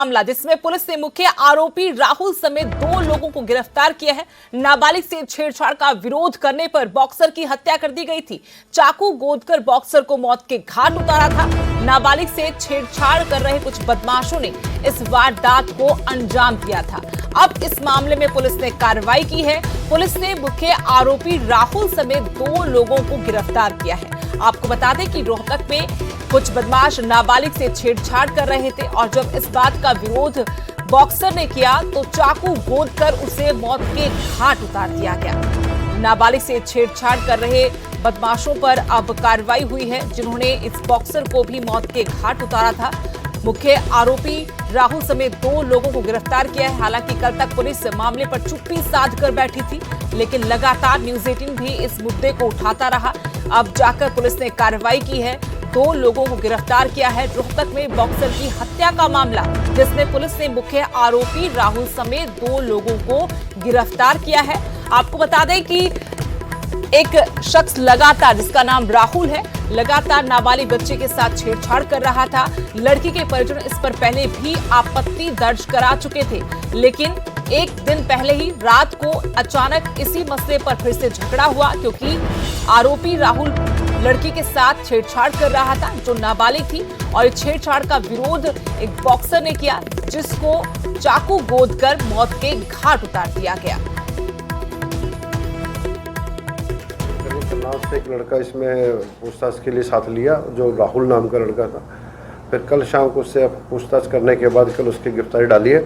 मामला जिसमें पुलिस ने मुख्य आरोपी राहुल समेत 2 लोगों को गिरफ्तार किया है। नाबालिग से छेड़छाड़ का विरोध करने पर बॉक्सर की हत्या कर दी गई थी। चाकू गोदकर बॉक्सर को मौत के घाट उतारा था। नाबालिग से छेड़छाड़ कर रहे कुछ बदमाशों ने इस वारदात को अंजाम दिया था। अब इस मामले में पुलिस ने कार्रवाई की है। पुलिस ने मुख्य आरोपी राहुल समेत 2 लोगों को गिरफ्तार किया है। आपको बता दें कि रोहतक में कुछ बदमाश नाबालिग से छेड़छाड़ कर रहे थे और जब इस बात का विरोध बॉक्सर ने किया तो चाकू गोदकर उसे मौत के घाट उतार दिया गया। नाबालिग से छेड़छाड़ कर रहे बदमाशों पर अब कार्रवाई हुई है, जिन्होंने इस बॉक्सर को भी मौत के घाट उतारा था। मुख्य आरोपी राहुल समेत 2 लोगों को गिरफ्तार किया है। हालांकि कल तक पुलिस मामले पर चुप्पी साध कर बैठी थी, लेकिन लगातार न्यूज 18 भी इस मुद्दे को उठाता रहा। अब जाकर पुलिस ने कार्रवाई की है, 2 लोगों को गिरफ्तार किया है। रोहतक में बॉक्सर की हत्या का मामला जिसमें पुलिस ने मुख्य आरोपी राहुल समेत 2 लोगों को गिरफ्तार किया है। आपको बता दें कि एक शख्स लगातार, जिसका नाम राहुल है, लगातार नाबालिग बच्चे के साथ छेड़छाड़ कर रहा था। लड़की के परिजन इस पर पहले भी आपत्ति दर्ज करा चुके थे, लेकिन एक दिन पहले ही रात को अचानक इसी मसले पर फिर से झगड़ा हुआ, क्योंकि आरोपी राहुल लड़की के साथ छेड़छाड़ कर रहा था जो नाबालिग थी, और छेड़छाड़ का विरोध एक बॉक्सर ने किया, जिसको चाकू गोदकर मौत के घाट उतार दिया गया। से एक लड़का इसमें पूछताछ के लिए साथ लिया, जो राहुल नाम का लड़का था। फिर कल शाम को उससे पूछताछ करने के बाद कल उसकी गिरफ्तारी डाली है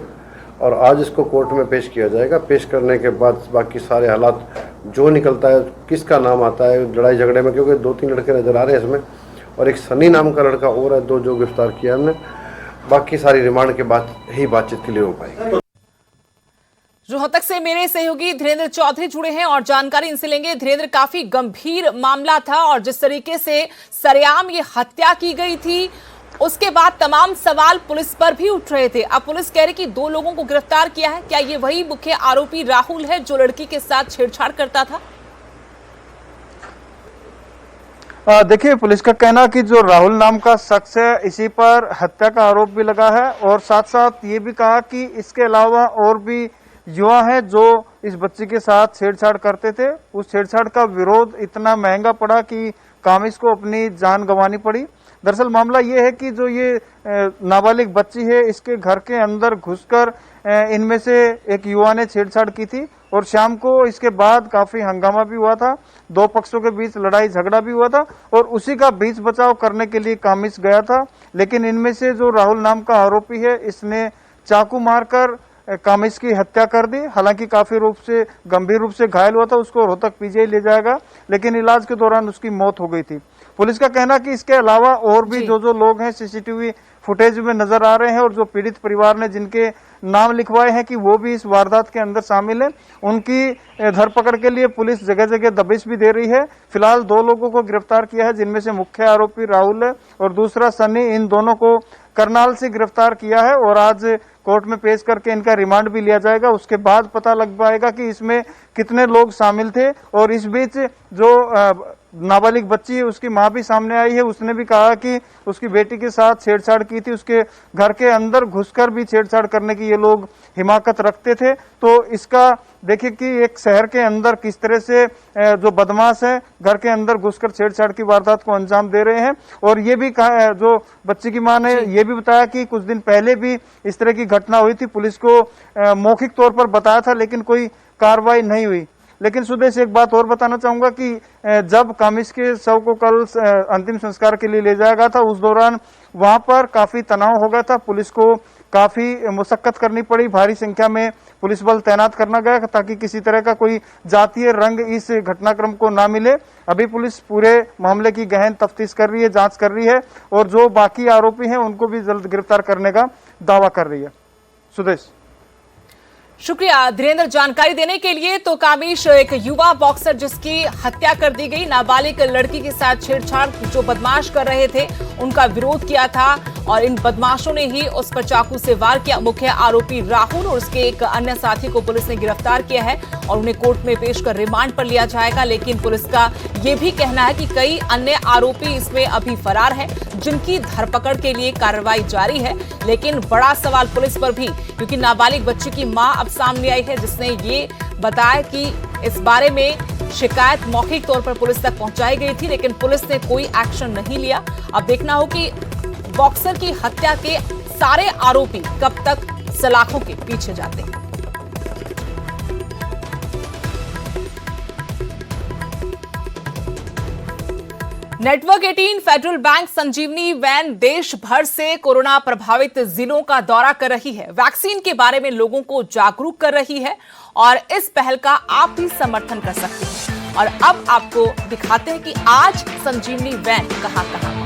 और आज इसको कोर्ट में पेश किया जाएगा। पेश करने के बाद बाकी सारे हालात जो निकलता है, किसका नाम आता है लड़ाई झगड़े में, क्योंकि 2-3 लड़के नज़र आ रहे हैं इसमें, और एक सनी नाम का लड़का और है, 2 जो गिरफ्तार किया हमने। बाकी सारी रिमांड के बाद ही बातचीत के लिए हो पाएगी। रोहतक से मेरे सहयोगी धीरेन्द्र चौधरी जुड़े हैं और जानकारी इनसे लेंगे। धीरेन्द्र, काफी गंभीर मामला था और जिस तरीके से सरेआम ये हत्या की गई थी, उसके बाद तमाम सवाल पुलिस पर भी उठ रहे थे। अब पुलिस कह रही कि 2 लोगों को गिरफ्तार किया है। क्या ये वही मुख्य आरोपी राहुल है जो लड़की के साथ छेड़छाड़ करता था? देखिए, पुलिस का कहना कि जो राहुल नाम का शख्स है, इसी पर हत्या का आरोप भी लगा है और साथ साथ ये भी कहा कि इसके अलावा और भी युवा है जो इस बच्ची के साथ छेड़छाड़ करते थे। उस छेड़छाड़ का विरोध इतना महंगा पड़ा कि कामिश को अपनी जान गंवानी पड़ी। दरअसल मामला ये है कि जो ये नाबालिग बच्ची है, इसके घर के अंदर घुसकर इनमें से एक युवा ने छेड़छाड़ की थी और शाम को इसके बाद काफी हंगामा भी हुआ था। 2 पक्षों के बीच लड़ाई झगड़ा भी हुआ था और उसी का बीच बचाव करने के लिए कामिश गया था। लेकिन इनमें से जो राहुल नाम का आरोपी है, इसने चाकू मारकर कामिश की हत्या कर दी। हालांकि काफी गंभीर रूप से घायल हुआ था, उसको रोहतक पीजीआई ले जाएगा, लेकिन इलाज के दौरान उसकी मौत हो गई थी। पुलिस का कहना कि इसके अलावा और भी जो लोग हैं सीसीटीवी फुटेज में नजर आ रहे हैं और जो पीड़ित परिवार ने जिनके नाम लिखवाए हैं कि वो भी इस वारदात के अंदर शामिल है, उनकी धरपकड़ के लिए पुलिस जगह जगह दबिश भी दे रही है। फिलहाल 2 लोगों को गिरफ्तार किया है, जिनमें से मुख्य आरोपी राहुल है और दूसरा सनी। इन दोनों को करनाल से गिरफ्तार किया है और आज कोर्ट में पेश करके इनका रिमांड भी लिया जाएगा। उसके बाद पता लग पाएगा कि इसमें कितने लोग शामिल थे। और इस बीच जो नाबालिग बच्ची है, उसकी मां भी सामने आई है। उसने भी कहा कि उसकी बेटी के साथ छेड़छाड़ की थी, उसके घर के अंदर घुसकर भी छेड़छाड़ करने की ये लोग हिमाकत रखते थे। तो इसका देखिए कि एक शहर के अंदर किस तरह से जो बदमाश है घर के अंदर घुसकर छेड़छाड़ की वारदात को अंजाम दे रहे हैं। और ये भी कहा, जो बच्ची की मां ने ये भी बताया कि कुछ दिन पहले भी इस तरह की घटना हुई थी, पुलिस को मौखिक तौर पर बताया था, लेकिन कोई कार्रवाई नहीं हुई। लेकिन सुदेश, एक बात और बताना चाहूंगा कि जब कामिश के शव को कल अंतिम संस्कार के लिए ले जाया गया था, उस दौरान वहां पर काफी तनाव हो गया था। पुलिस को काफी मुशक्कत करनी पड़ी, भारी संख्या में पुलिस बल तैनात करना गया ताकि किसी तरह का कोई जातीय रंग इस घटनाक्रम को ना मिले। अभी पुलिस पूरे मामले की गहन तफ्तीश कर रही है, जांच कर रही है और जो बाकी आरोपी हैं उनको भी जल्द गिरफ्तार करने का दावा कर रही है। सुदेश, शुक्रिया धीरेन्द्र जानकारी देने के लिए। तो कामिश एक युवा बॉक्सर जिसकी हत्या कर दी गई, नाबालिग लड़की के साथ छेड़छाड़ जो बदमाश कर रहे थे उनका विरोध किया था और इन बदमाशों ने ही उस पर चाकू से वार किया। मुख्य आरोपी राहुल और उसके एक अन्य साथी को पुलिस ने गिरफ्तार किया है और उन्हें कोर्ट में पेश कर रिमांड पर लिया जाएगा। लेकिन पुलिस का यह भी कहना है कि कई अन्य आरोपी इसमें अभी फरार हैं। जिनकी धरपकड़ के लिए कार्रवाई जारी है। लेकिन बड़ा सवाल पुलिस पर भी, क्योंकि नाबालिग बच्ची की मां अब सामने आई है, जिसने ये बताया कि इस बारे में शिकायत मौखिक तौर पर पुलिस तक पहुंचाई गई थी, लेकिन पुलिस ने कोई एक्शन नहीं लिया। अब देखना हो कि बॉक्सर की हत्या के सारे आरोपी कब तक सलाखों के पीछे जाते हैं। नेटवर्क 18 फेडरल बैंक संजीवनी वैन देश भर से कोरोना प्रभावित जिलों का दौरा कर रही है, वैक्सीन के बारे में लोगों को जागरूक कर रही है और इस पहल का आप भी समर्थन कर सकते हैं। और अब आपको दिखाते हैं कि आज संजीवनी वैन कहां-कहां